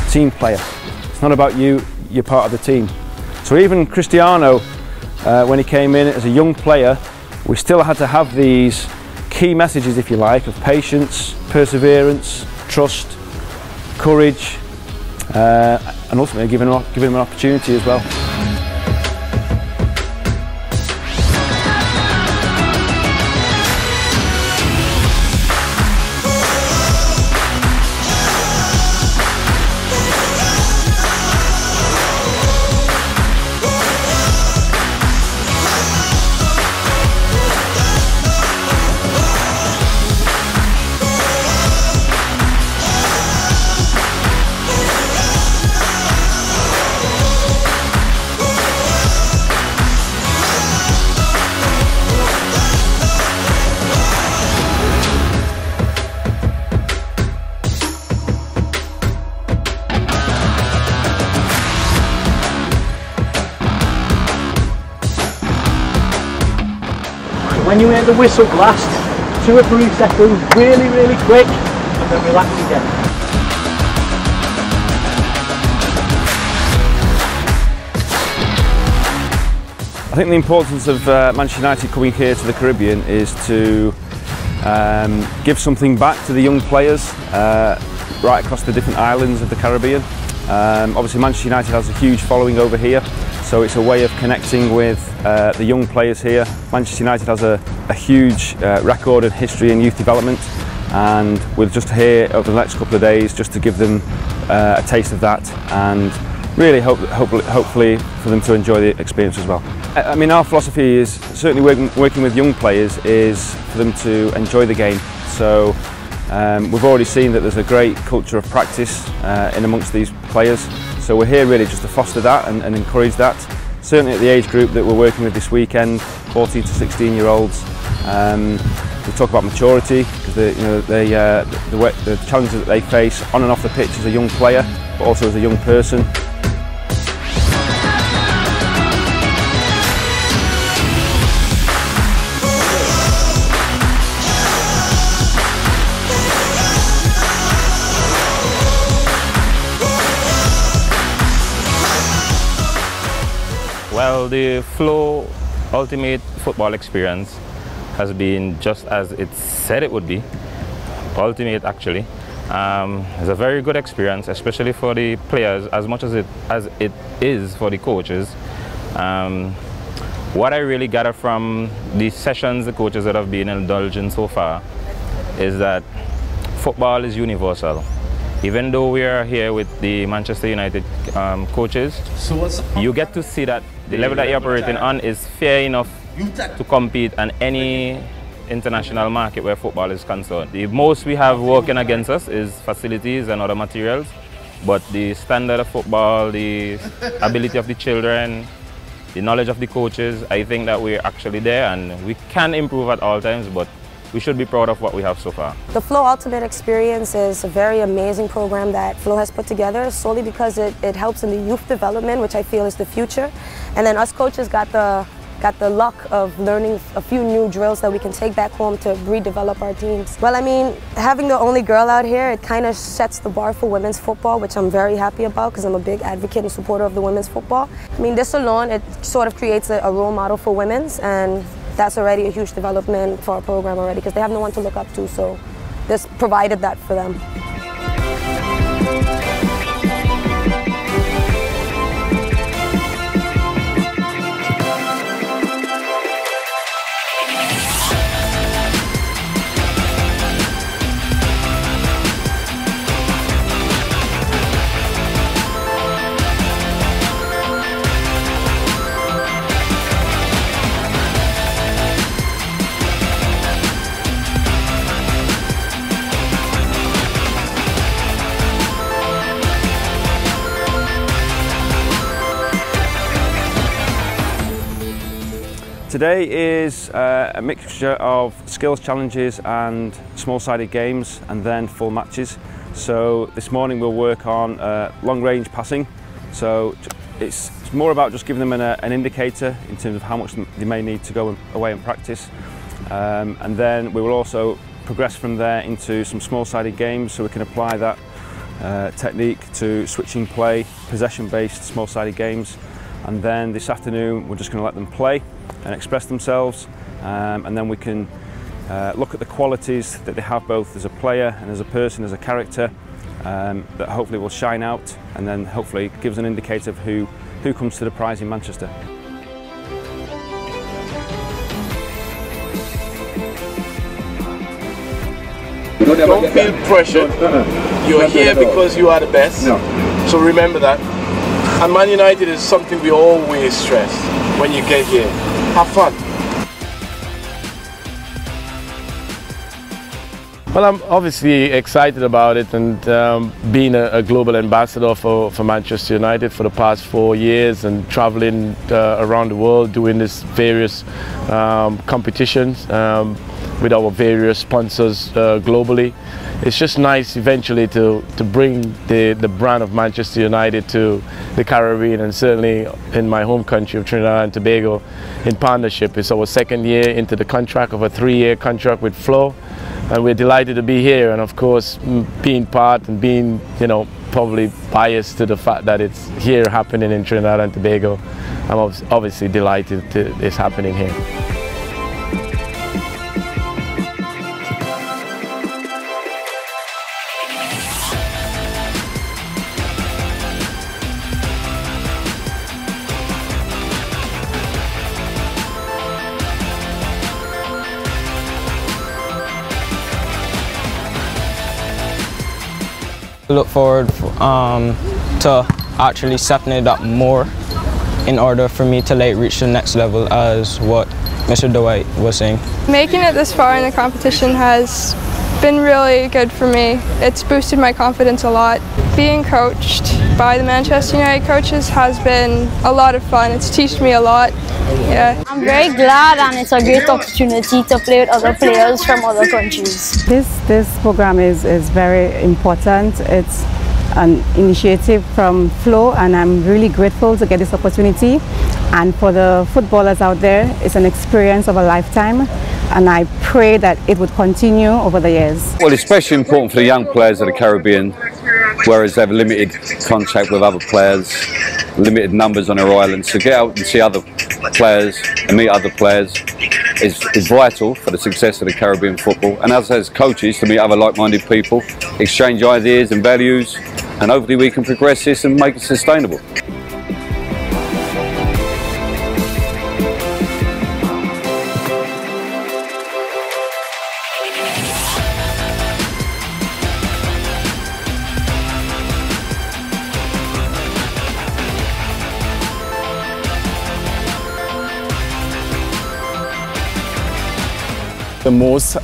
team player. It's not about you, you're part of the team. So even Cristiano, when he came in as a young player, we still had to have these key messages, if you like, of patience, perseverance, trust, courage, and ultimately giving him an opportunity as well. When you hear the whistle blast, 2 or 3 seconds, really quick, and then relax again. I think the importance of Manchester United coming here to the Caribbean is to give something back to the young players right across the different islands of the Caribbean. Obviously Manchester United has a huge following over here, so it's a way of connecting with the young players here. Manchester United has a huge record and history in youth development, and we're just here over the next couple of days just to give them a taste of that, and really hopefully for them to enjoy the experience as well. I mean, our philosophy is certainly working with young players is for them to enjoy the game. So we've already seen that there's a great culture of practice in amongst these players. So we're here really just to foster that and encourage that. Certainly at the age group that we're working with this weekend, 14 to 16-year-olds, we talk about maturity because the challenges that they face on and off the pitch as a young player, but also as a young person. Well, the Flow Ultimate Football Experience has been just as it said it would be. Ultimate, actually. It's a very good experience, especially for the players, as much as it is for the coaches. What I really gather from the sessions the coaches that have been indulging so far is that football is universal. Even though we are here with the Manchester United coaches, you get to see that the level that you're operating on is fair enough to compete on any international market where football is concerned. The most we have working against us is facilities and other materials, but the standard of football, the ability of the children, the knowledge of the coaches, I think that we're actually there, and we can improve at all times, but we should be proud of what we have so far. The Flow Ultimate Experience is a very amazing program that Flow has put together solely because it helps in the youth development, which I feel is the future. And then us coaches got the luck of learning a few new drills that we can take back home to redevelop our teams. Well, I mean, having the only girl out here, it kind of sets the bar for women's football, which I'm very happy about because I'm a big advocate and supporter of the women's football. I mean, this alone, it sort of creates a role model for women's, and that's already a huge development for our program already because they have no one to look up to, so this provided that for them. Today is a mixture of skills challenges and small-sided games, and then full matches. So this morning we'll work on long-range passing. So it's more about just giving them an indicator in terms of how much they may need to go away and practice. And then we will also progress from there into some small-sided games, so we can apply that technique to switching play, possession-based, small-sided games. And then this afternoon we're just going to let them play and express themselves, and then we can look at the qualities that they have both as a player and as a person, as a character, that hopefully will shine out, and then hopefully gives an indicator of who comes to the prize in Manchester. Don't feel pressured. You're here because you are the best. So remember that. And Man United is something we always stress when you get here. Have fun. Well, I'm obviously excited about it, and being a global ambassador for Manchester United for the past 4 years and traveling around the world doing this various competitions with our various sponsors globally. It's just nice eventually to bring the brand of Manchester United to the Caribbean, and certainly in my home country of Trinidad and Tobago in partnership. It's our 2nd year into the contract of a 3-year contract with Flo, and we're delighted to be here, and of course being part and being, you know, probably biased to the fact that it's here happening in Trinidad and Tobago. I'm obviously delighted it's happening here. Look forward to actually stepping it up more in order for me to reach the next level, as what Mr. Dwight was saying. Making it this far in the competition has been really good for me. It's boosted my confidence a lot. Being coached by the Manchester United coaches has been a lot of fun. It's taught me a lot. Yeah. I'm very glad, and it's a great opportunity to play with other players from other countries. This program is very important. It's an initiative from Flo, and I'm really grateful to get this opportunity. And for the footballers out there, it's an experience of a lifetime, and I pray that it would continue over the years. Well, it's especially important for the young players of the Caribbean, whereas they have limited contact with other players, limited numbers on their island. So get out and see other players and meet other players is vital for the success of the Caribbean football. And as coaches, to meet other like-minded people, exchange ideas and values, and hopefully we can progress this and make it sustainable. The most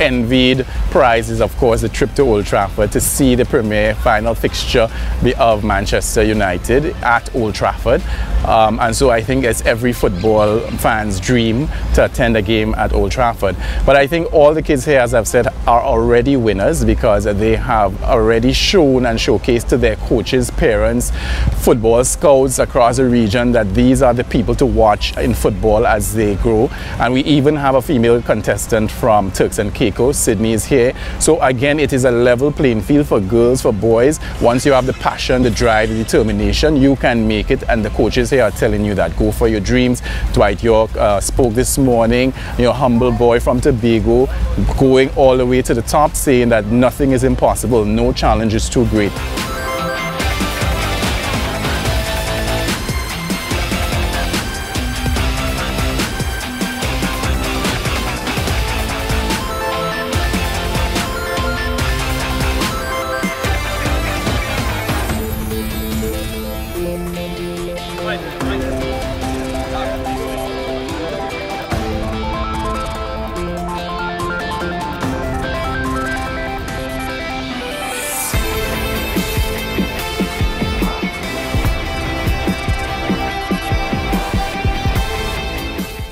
envied prize is, of course, the trip to Old Trafford to see the premier final fixture of Manchester United at Old Trafford. And so I think it's every football fan's dream to attend a game at Old Trafford. But I think all the kids here, as I've said, are already winners because they have already shown and showcased to their coaches, parents, football scouts across the region that these are the people to watch in football as they grow. And we even have a female contestant from Turks and Caicos. Sydney is here. So again, it is a level playing field for girls, for boys. Once you have the passion, the drive, the determination, you can make it. And the coaches here are telling you that. Go for your dreams. Dwight York spoke this morning, your humble boy from Tobago, going all the way to the top, saying that nothing is impossible, no challenge is too great.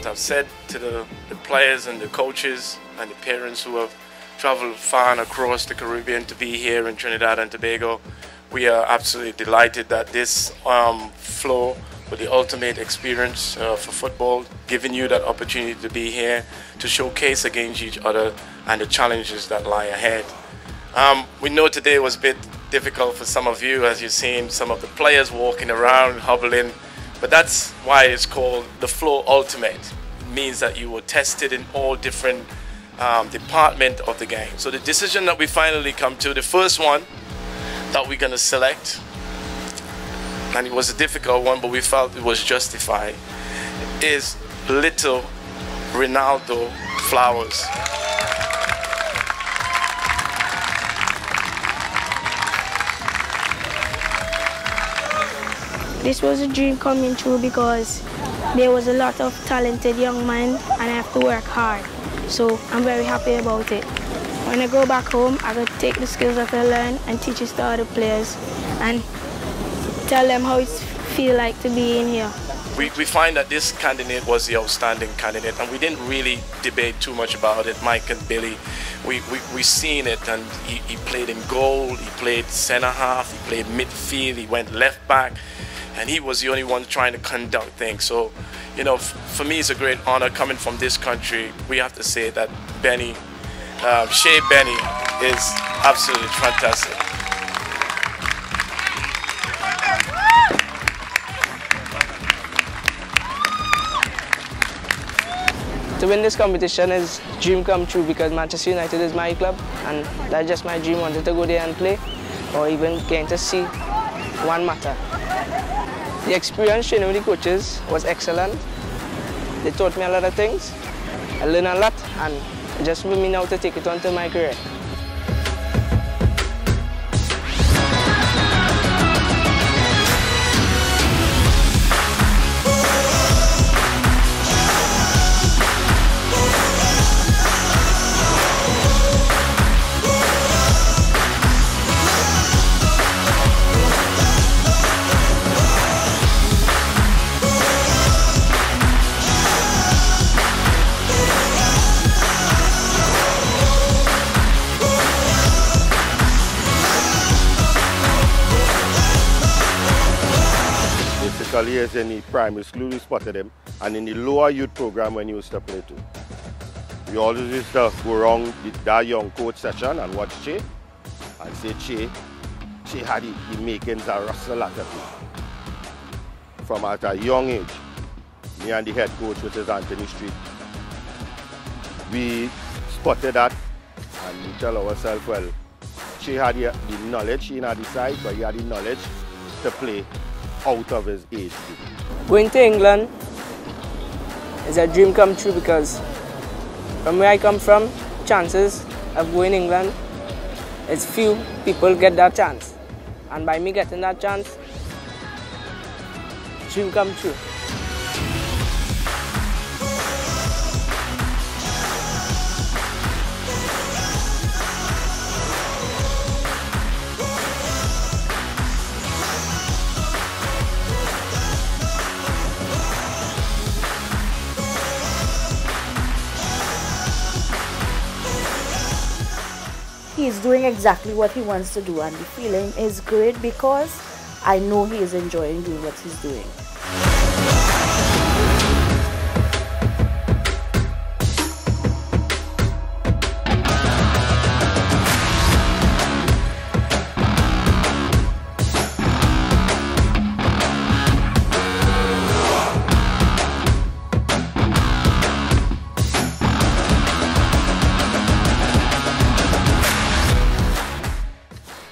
I've said to the players and the coaches and the parents who have traveled far and across the Caribbean to be here in Trinidad and Tobago, we are absolutely delighted that this flow with the ultimate experience for football, giving you that opportunity to be here to showcase against each other and the challenges that lie ahead. We know today was a bit difficult for some of you, as you've seen some of the players walking around, hobbling. But that's why it's called the Flow Ultimate. It means that you were tested in all different departments of the game. So the decision that we finally come to, the first one that we're going to select, and it was a difficult one, but we felt it was justified, is Little Ronaldo Flowers. This was a dream coming true because there was a lot of talented young men and I have to work hard. So I'm very happy about it. When I go back home, I will take the skills that I learned and teach it to other players and tell them how it feels like to be in here. We find that this candidate was the outstanding candidate, and we didn't really debate too much about it, Mike and Billy. We seen it, and he played in goal, he played centre half, he played midfield, he went left back, and he was the only one trying to conduct things. So, you know, for me it's a great honor coming from this country. We have to say that Benny, Shea Benny is absolutely fantastic. To win this competition is a dream come true because Manchester United is my club and that's just my dream. Wanted to go there and play or even getting to see one matter. The experience training with the coaches was excellent. They taught me a lot of things. I learned a lot and just for me now to take it on to my career. Years in the primary school, we spotted him, and in the lower youth program when he used to play too. We always used to go around that young coach session and watch Che, and say Che had the makings of Russell Latterfield. From at a young age, me and the head coach, which is Anthony Street, we spotted that and we tell ourselves, well, Che had the knowledge, he had the size, but he had the knowledge to play out of his age group. Going to England is a dream come true because from where I come from, chances of going to England, it's few people get that chance. And by me getting that chance, dream come true. He's doing exactly what he wants to do, and the feeling is great because I know he is enjoying doing what he's doing.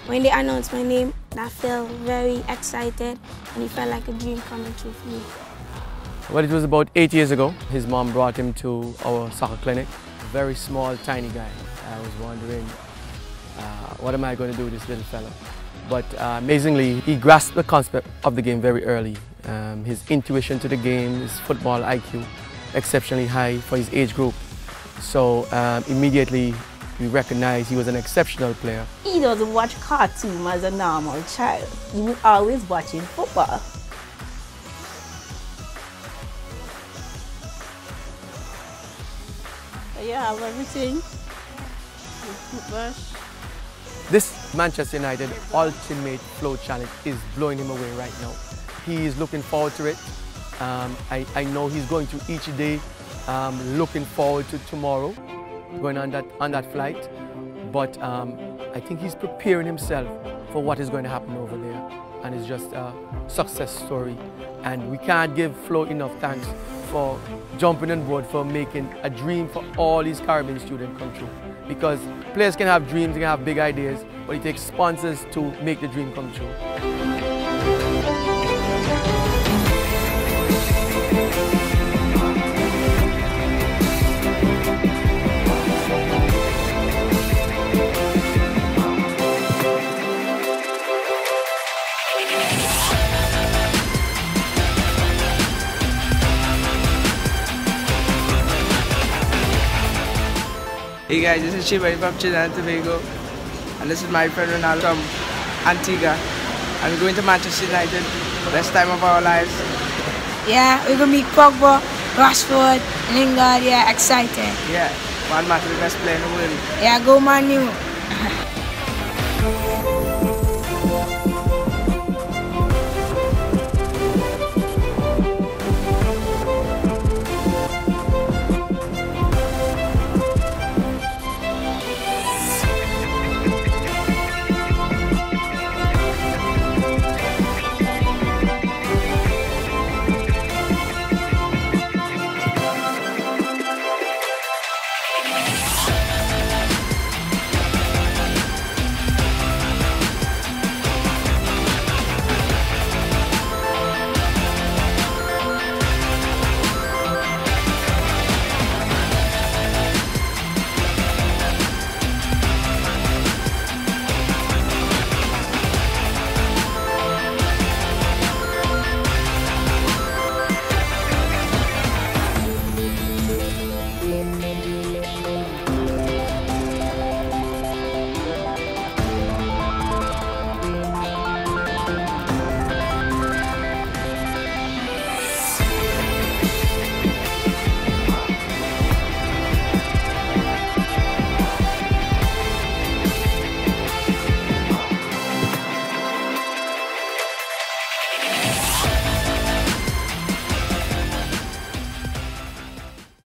When they announced my name, I felt very excited and it felt like a dream coming true for me. Well, it was about 8 years ago. His mom brought him to our soccer clinic. A very small, tiny guy. I was wondering, what am I going to do with this little fella? But amazingly, he grasped the concept of the game very early. His intuition to the game, his football IQ, exceptionally high for his age group. So immediately, we recognized he was an exceptional player. He doesn't watch cartoons as a normal child. He was always watching football. Yeah, I have everything. This Manchester United Ultimate Flow Challenge is blowing him away right now. He is looking forward to it. I know he's going to each day looking forward to tomorrow, going on that flight. But I think he's preparing himself for what is going to happen over there. And it's just a success story. And we can't give Flo enough thanks for jumping on board, for making a dream for all these Caribbean students come true. Because players can have dreams, they can have big ideas, but it takes sponsors to make the dream come true. Hey guys, this is Gibbons from Trinidad and Tobago, and this is my friend Ronaldo from Antigua. And we're going to Manchester United, best time of our lives. Yeah, we're going to meet Pogba, Rashford, Lingard, yeah, excited. Yeah, Man United, the best player in the world. Yeah, go Man U.